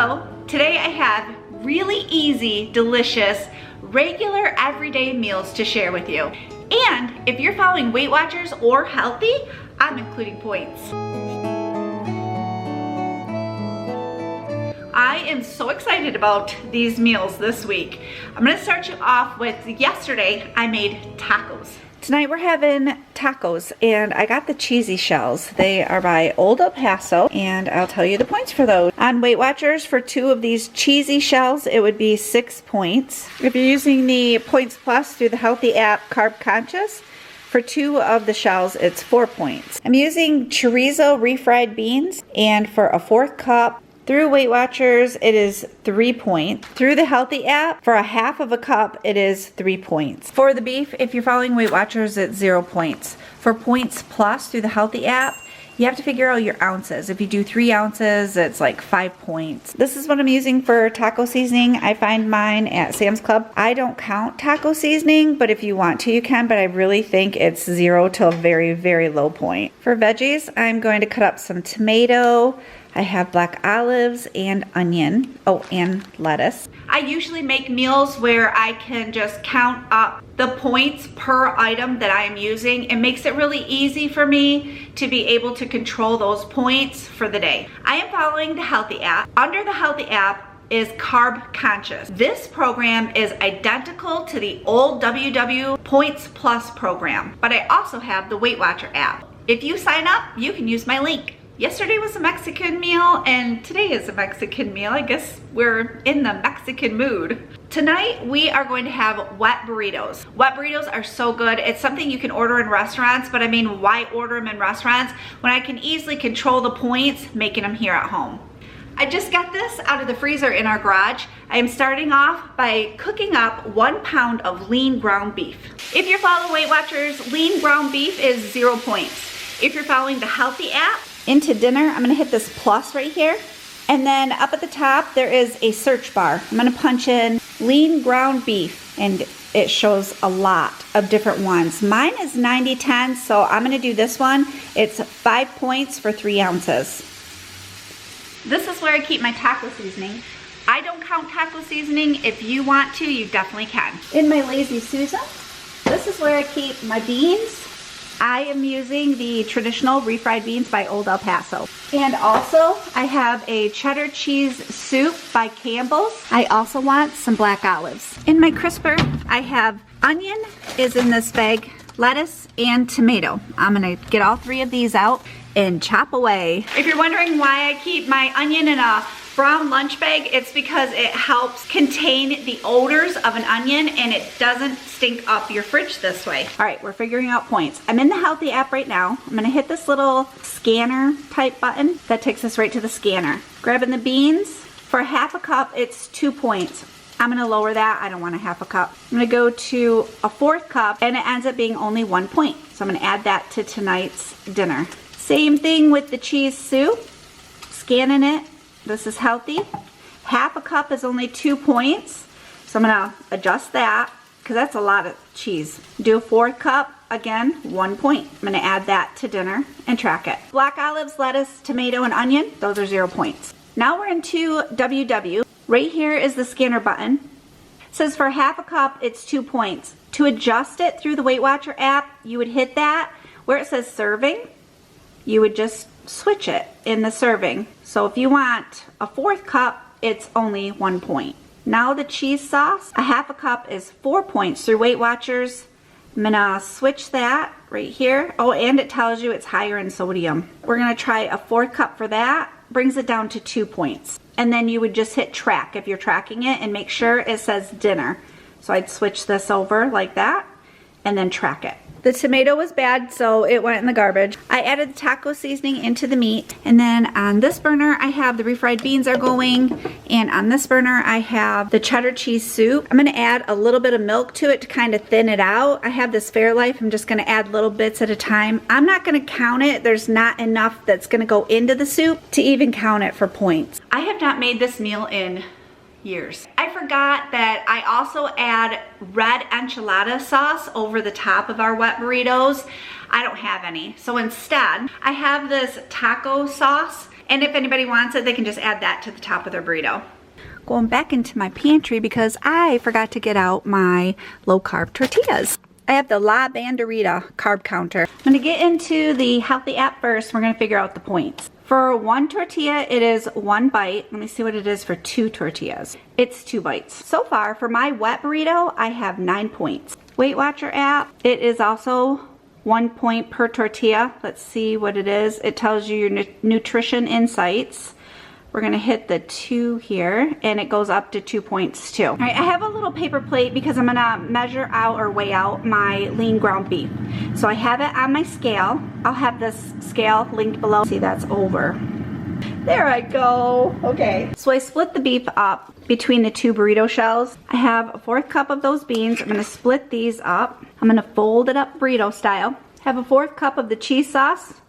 Hello, today I have really easy, delicious, regular everyday meals to share with you. And if you're following Weight Watchers or Healthi, I'm including points. I am so excited about these meals this week. I'm gonna start you off with yesterday I made tacos. Tonight we're having tacos and I got the cheesy shells. They are by Old El Paso and I'll tell you the points for those. On Weight Watchers, for 2 of these cheesy shells, it would be 6 points. If you're using the Points Plus through the Healthi app Carb Conscious, for 2 of the shells, it's 4 points. I'm using chorizo refried beans, and for a 4th cup, through Weight Watchers, it is 3 points. Through the Healthi app, for a 1/2 of a cup, it is 3 points. For the beef, if you're following Weight Watchers, it's 0 points. For Points Plus through the Healthi app, you have to figure out your ounces. If you do 3 ounces, it's like 5 points. This is what I'm using for taco seasoning. I find mine at Sam's Club. I don't count taco seasoning, but if you want to, you can, but I really think it's 0 to a very, very low point. For veggies, I'm going to cut up some tomato. I have black olives and onion, and lettuce. I usually make meals where I can just count up the points per item that I am using. It makes it really easy for me to be able to control those points for the day. I am following the Healthi app. Under the Healthi app is Carb Conscious. This program is identical to the old WW Points Plus program, but I also have the Weight Watcher app. If you sign up, you can use my link. Yesterday was a Mexican meal and today is a Mexican meal. I guess we're in the Mexican mood. Tonight we are going to have wet burritos. Wet burritos are so good. It's something you can order in restaurants, but I mean, why order them in restaurants when I can easily control the points making them here at home? I just got this out of the freezer in our garage. I am starting off by cooking up 1 pound of lean ground beef. If you're following Weight Watchers, lean ground beef is 0 points. If you're following the Healthi app, into dinner, I'm gonna hit this plus right here. And then up at the top, there is a search bar. I'm gonna punch in lean ground beef and it shows a lot of different ones. Mine is 90-10, so I'm gonna do this one. It's 5 points for 3 ounces. This is where I keep my taco seasoning. I don't count taco seasoning. If you want to, you definitely can. In my Lazy Susan, this is where I keep my beans. I am using the traditional refried beans by Old El Paso. And also, I have a cheddar cheese soup by Campbell's. I also want some black olives. In my crisper, I have onion is in this bag, lettuce, and tomato. I'm gonna get all 3 of these out and chop away. If you're wondering why I keep my onion in a brown lunch bag, it's because it helps contain the odors of an onion and it doesn't stink up your fridge this way. All right, we're figuring out points. I'm in the Healthi app right now. I'm gonna hit this little scanner type button that takes us right to the scanner. Grabbing the beans. For a 1/2 a cup, it's 2 points. I'm gonna lower that. I don't want a 1/2 a cup. I'm gonna go to a 4th cup and it ends up being only 1 point. So I'm gonna add that to tonight's dinner. Same thing with the cheese soup. Scanning it. This is Healthi. 1/2 a cup is only 2 points. So I'm gonna adjust that because that's a lot of cheese. Do a 4th cup, again, 1 point. I'm gonna add that to dinner and track it. Black olives, lettuce, tomato, and onion, those are 0 points. Now we're into WW. Right here is the scanner button. It says for 1/2 a cup, it's 2 points. To adjust it through the Weight Watcher app, you would hit that where it says serving. You would just switch it in the serving. So if you want a 4th cup, it's only 1 point. Now the cheese sauce, a 1/2 a cup is 4 points through Weight Watchers. I'm gonna switch that right here. Oh, and it tells you it's higher in sodium. We're gonna try a 4th cup for that. Brings it down to 2 points. And then you would just hit track if you're tracking it and make sure it says dinner. So I'd switch this over like that and then track it. The tomato was bad, so it went in the garbage. I added the taco seasoning into the meat. And then on this burner, I have the refried beans are going. And on this burner, I have the cheddar cheese soup. I'm gonna add a little bit of milk to it to kind of thin it out. I have this Fairlife. I'm just gonna add little bits at a time. I'm not gonna count it. There's not enough that's gonna go into the soup to even count it for points. I have not made this meal in years. I forgot that I also add red enchilada sauce over the top of our wet burritos. I don't have any. So instead, I have this taco sauce And if anybody wants it, they can just add that to the top of their burrito. Going back into my pantry because I forgot to get out my low-carb tortillas. I have the La Banderita carb counter. I'm gonna get into the Healthi app first. We're gonna figure out the points. For one tortilla, it is 1 bite. Let me see what it is for 2 tortillas. It's 2 bites. So far, for my wet burrito, I have 9 points. Weight Watcher app, it is also 1 point per tortilla. Let's see what it is. It tells you your nutrition insights. We're gonna hit the 2 here, and it goes up to 2 points too. All right, I have a little paper plate because I'm gonna measure out or weigh out my lean ground beef. So I have it on my scale. I'll have this scale linked below. See, that's over. There I go. Okay. So I split the beef up between the 2 burrito shells. I have a 1/4 cup of those beans. I'm gonna split these up. I'm gonna fold it up burrito style. Have a 1/4 cup of the cheese sauce.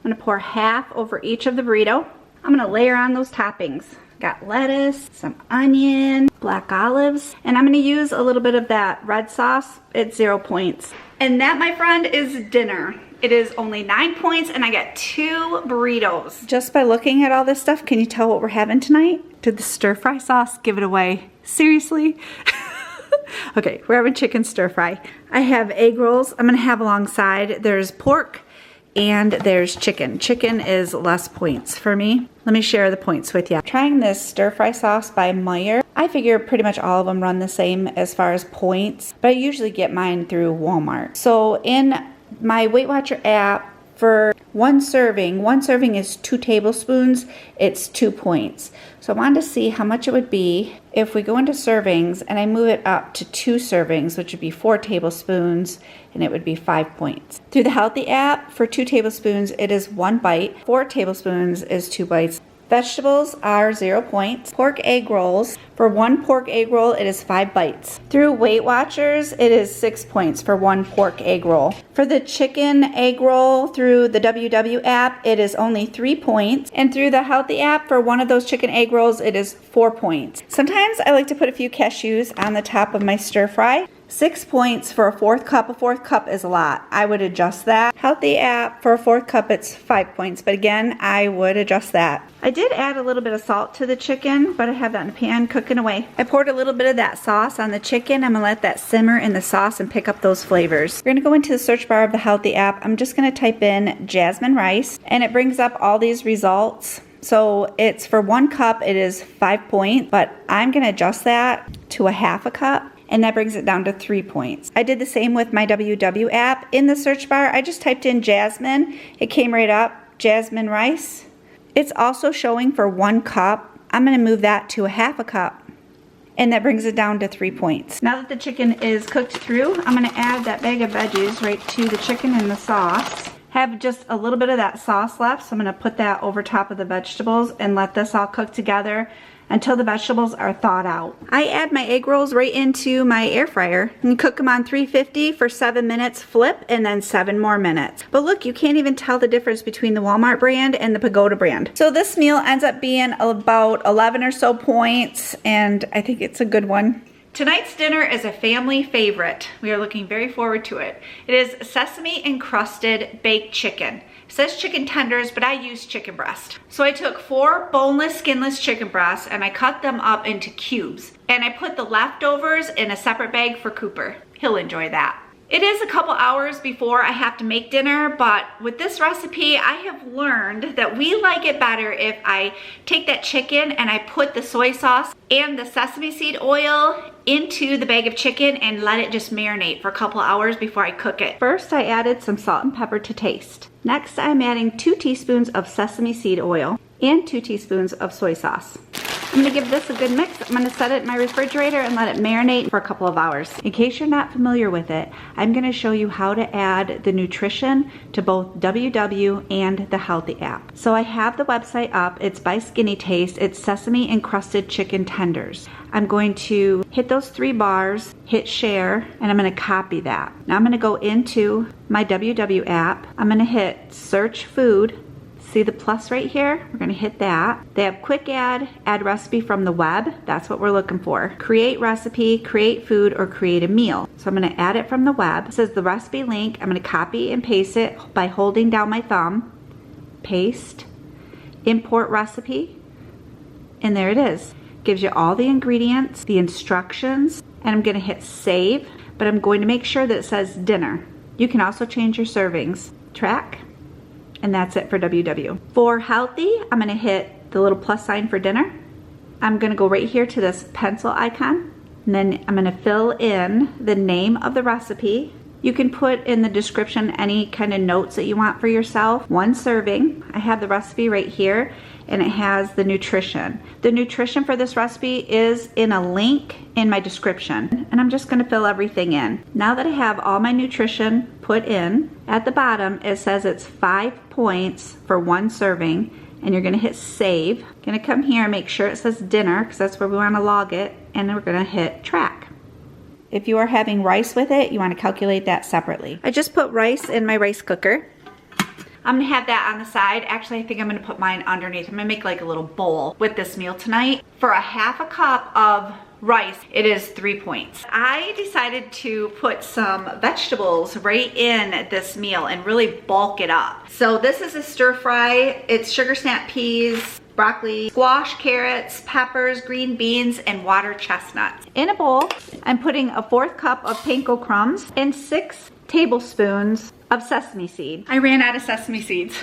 I'm gonna pour half over each of the burrito. I'm gonna layer on those toppings. Got lettuce, some onion, black olives, and I'm gonna use a little bit of that red sauce. It's 0 points. And that, my friend, is dinner. It is only 9 points and I got 2 burritos. Just by looking at all this stuff, can you tell what we're having tonight? Did the stir fry sauce give it away? Seriously? Okay, we're having chicken stir fry. I have egg rolls I'm gonna have alongside. There's pork and there's chicken. Chicken is less points for me. Let me share the points with you. Trying this stir fry sauce by Meyer. I figure pretty much all of them run the same as far as points, but I usually get mine through Walmart. So in my Weight Watcher app, for one serving is 2 tablespoons, it's 2 points. So I wanted to see how much it would be if we go into servings and I move it up to 2 servings, which would be 4 tablespoons, and it would be 5 points. Through the Healthi app, for 2 tablespoons, it is 1 bite. 4 tablespoons is 2 bites. Vegetables are 0 points. Pork egg rolls. For 1 pork egg roll, it is 5 bites. Through Weight Watchers, it is 6 points for 1 pork egg roll. For the chicken egg roll through the WW app, it is only 3 points. And through the Healthi app, for one of those chicken egg rolls, it is 4 points. Sometimes I like to put a few cashews on the top of my stir fry. 6 points for a 1/4 cup. A 1/4 cup is a lot. I would adjust that. Healthi app, for a 1/4 cup, it's 5 points. But again, I would adjust that. I did add a little bit of salt to the chicken, but I have that in the pan cooking away. I poured a little bit of that sauce on the chicken. I'm gonna let that simmer in the sauce and pick up those flavors. We're gonna go into the search bar of the Healthi app. I'm just gonna type in jasmine rice, and it brings up all these results. So it's for 1 cup, it is 5 points, but I'm gonna adjust that to a 1/2 cup. And that brings it down to 3 points. I did the same with my WW app. In the search bar, I just typed in jasmine. It came right up, jasmine rice. It's also showing for 1 cup. I'm gonna move that to a 1/2 cup. And that brings it down to 3 points. Now that the chicken is cooked through, I'm gonna add that bag of veggies right to the chicken and the sauce. Have just a little bit of that sauce left, so I'm gonna put that over top of the vegetables and let this all cook together until the vegetables are thawed out. I add my egg rolls right into my air fryer and cook them on 350 for 7 minutes, flip, and then 7 more minutes. But look, you can't even tell the difference between the Walmart brand and the Pagoda brand. So this meal ends up being about 11 or so points, and I think it's a good one. Tonight's dinner is a family favorite. We are looking very forward to it. It is sesame encrusted baked chicken. It says chicken tenders, but I use chicken breast. So I took 4 boneless, skinless chicken breasts and I cut them up into cubes. And I put the leftovers in a separate bag for Cooper. He'll enjoy that. It is a couple hours before I have to make dinner, but with this recipe, I have learned that we like it better if I take that chicken and I put the soy sauce and the sesame seed oil into the bag of chicken and let it just marinate for a couple hours before I cook it. First, I added some salt and pepper to taste. Next, I'm adding 2 teaspoons of sesame seed oil and 2 teaspoons of soy sauce. I'm gonna give this a good mix. I'm gonna set it in my refrigerator and let it marinate for a couple of hours. In case you're not familiar with it, I'm gonna show you how to add the nutrition to both WW and the Healthi app. So I have the website up. It's by Skinny Taste. It's sesame encrusted chicken tenders. I'm going to hit those 3 bars, hit share, and I'm gonna copy that. Now I'm gonna go into my WW app. I'm gonna hit search food. See the plus right here? We're gonna hit that. They have quick add recipe from the web. That's what we're looking for. Create recipe, create food, or create a meal. So I'm gonna add it from the web. It says the recipe link. I'm gonna copy and paste it by holding down my thumb. Paste. import recipe, and there it is. Gives you all the ingredients, the instructions, and I'm gonna hit save, but I'm going to make sure that it says dinner. You can also change your servings. Track, and that's it for WW. For Healthi, I'm gonna hit the little plus sign for dinner. I'm gonna go right here to this pencil icon, and then I'm gonna fill in the name of the recipe. You can put in the description any kind of notes that you want for yourself. 1 serving. I have the recipe right here, and it has the nutrition. The nutrition for this recipe is in a link in my description, and I'm just gonna fill everything in. Now that I have all my nutrition put in, at the bottom it says it's 5 points for 1 serving, and you're gonna hit save. Gonna come here and make sure it says dinner, because that's where we wanna log it, and then we're gonna hit track. If you are having rice with it, you want to calculate that separately. I just put rice in my rice cooker. I'm gonna have that on the side. Actually, I think I'm gonna put mine underneath. I'm gonna make like a little bowl with this meal tonight. For a half a cup of rice, it is 3 points. I decided to put some vegetables right in this meal and really bulk it up. So this is a stir fry. It's sugar snap peas, broccoli, squash, carrots, peppers, green beans, and water chestnuts. In a bowl, I'm putting a 1/4 cup of panko crumbs and 6 tablespoons of sesame seed. I ran out of sesame seeds.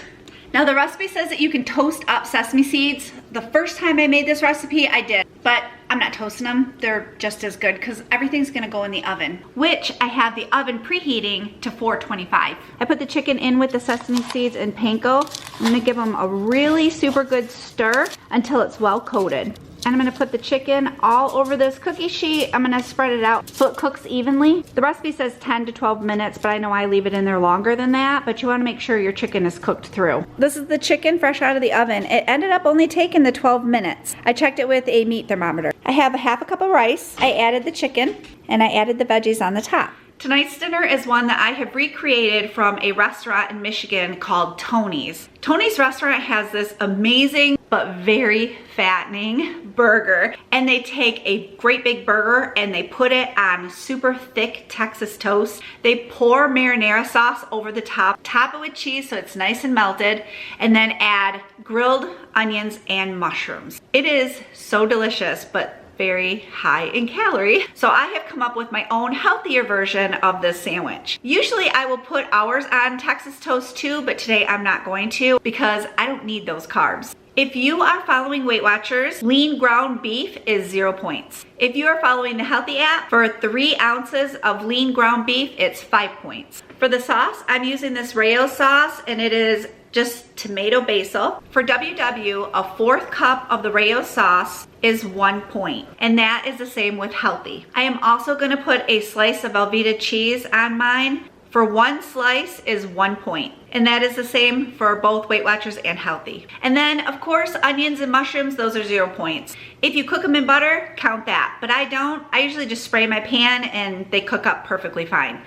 Now the recipe says that you can toast up sesame seeds. The first time I made this recipe, I did, but I'm not toasting them. They're just as good because everything's gonna go in the oven, which I have the oven preheating to 425. I put the chicken in with the sesame seeds and panko. I'm gonna give them a really super good stir until it's well coated. And I'm gonna put the chicken all over this cookie sheet. I'm gonna spread it out so it cooks evenly. The recipe says 10 to 12 minutes, but I know I leave it in there longer than that, but you wanna make sure your chicken is cooked through. This is the chicken fresh out of the oven. It ended up only taking the 12 minutes. I checked it with a meat thermometer. I have a half a cup of rice. I added the chicken, and I added the veggies on the top. Tonight's dinner is one that I have recreated from a restaurant in Michigan called Tony's. Tony's restaurant has this amazing but very fattening burger, and they take a great big burger and they put it on super thick Texas toast. They pour marinara sauce over the top, top it with cheese so it's nice and melted, and then add grilled onions and mushrooms. It is so delicious, but very high in calorie. So I have come up with my own healthier version of this sandwich. Usually I will put ours on Texas toast too, but today I'm not going to because I don't need those carbs. If you are following Weight Watchers, lean ground beef is 0 points. If you are following the Healthi app, for 3 ounces of lean ground beef, it's 5 points. For the sauce, I'm using this Rayo sauce, and it is just tomato basil. For WW, a 1/4 cup of the Rayo sauce is 1 point, and that is the same with Healthi. I am also gonna put a slice of Velveeta cheese on mine. For 1 slice is 1 point, and that is the same for both Weight Watchers and Healthi. And then, of course, onions and mushrooms, those are 0 points. If you cook them in butter, count that, but I don't. I usually just spray my pan and they cook up perfectly fine.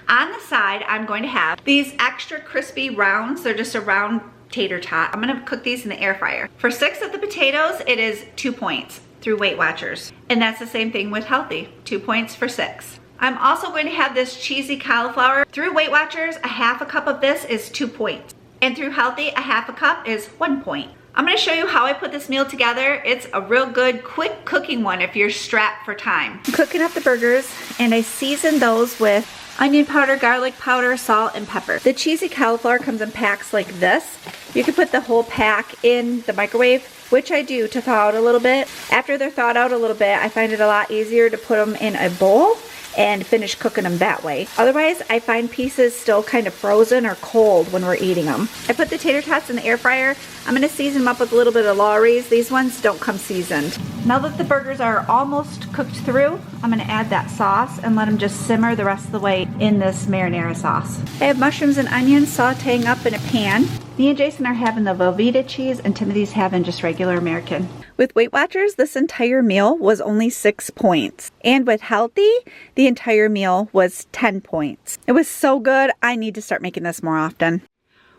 On the side, I'm going to have these extra crispy rounds. They're just a round tater tot. I'm gonna cook these in the air fryer. For 6 of the potatoes, it is 2 points through Weight Watchers. And that's the same thing with Healthi, 2 points for 6. I'm also going to have this cheesy cauliflower. Through Weight Watchers, a half a cup of this is 2 points. And through Healthi, a half a cup is 1 point. I'm gonna show you how I put this meal together. It's a real good, quick cooking one if you're strapped for time. I'm cooking up the burgers, and I season those with onion powder, garlic powder, salt, and pepper. The cheesy cauliflower comes in packs like this. You can put the whole pack in the microwave, which I do to thaw out a little bit. After they're thawed out a little bit, I find it a lot easier to put them in a bowl and finish cooking them that way. Otherwise, I find pieces still kind of frozen or cold when we're eating them. I put the tater tots in the air fryer. I'm gonna season them up with a little bit of Lawry's. These ones don't come seasoned. Now that the burgers are almost cooked through, I'm gonna add that sauce and let them just simmer the rest of the way in this marinara sauce. I have mushrooms and onions sauteing up in a pan. Me and Jason are having the Velveeta cheese, and Timothy's having just regular American. With Weight Watchers, this entire meal was only 6 points. And with Healthi, the entire meal was 10 points. It was so good, I need to start making this more often.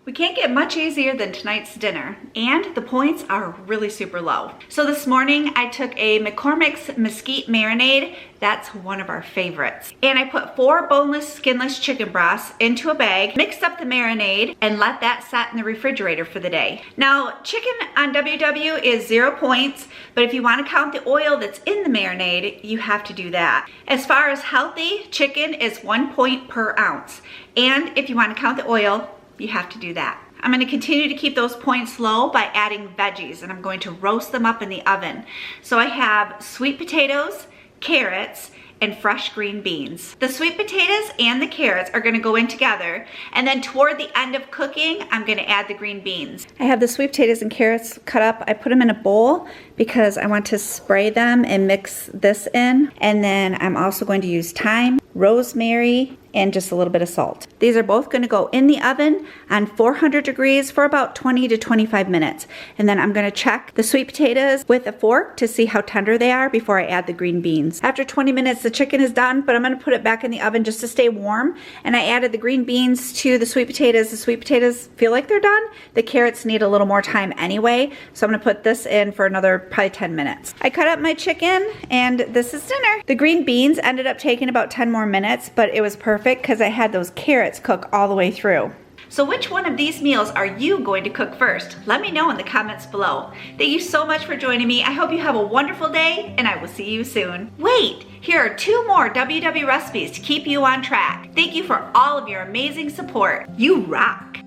We can't get much easier than tonight's dinner, and the points are really super low. So this morning I took a McCormick's Mesquite marinade. That's one of our favorites. And I put 4 boneless, skinless chicken breasts into a bag, mixed up the marinade, and let that sit in the refrigerator for the day. Now, chicken on WW is 0 points, but if you want to count the oil that's in the marinade, you have to do that. As far as healthy, chicken is 1 point per ounce. And if you want to count the oil, you have to do that. I'm going to continue to keep those points low by adding veggies, and I'm going to roast them up in the oven. So I have sweet potatoes, carrots, and fresh green beans. The sweet potatoes and the carrots are going to go in together, and then toward the end of cooking, I'm going to add the green beans. I have the sweet potatoes and carrots cut up. I put them in a bowl because I want to spray them and mix this in. And then I'm also going to use thyme, rosemary, and just a little bit of salt. These are both going to go in the oven on 400 degrees for about 20 to 25 minutes. And then I'm going to check the sweet potatoes with a fork to see how tender they are before I add the green beans. After 20 minutes, the chicken is done, but I'm going to put it back in the oven just to stay warm. And I added the green beans to the sweet potatoes. The sweet potatoes feel like they're done. The carrots need a little more time anyway. So I'm going to put this in for another probably 10 minutes. I cut up my chicken, and this is dinner. The green beans ended up taking about 10 more minutes, but it was perfect because I had those carrots cook all the way through. So which one of these meals are you going to cook first? Let me know in the comments below. Thank you so much for joining me. I hope you have a wonderful day, and I will see you soon. Wait, here are 2 more WW recipes to keep you on track. Thank you for all of your amazing support. You rock!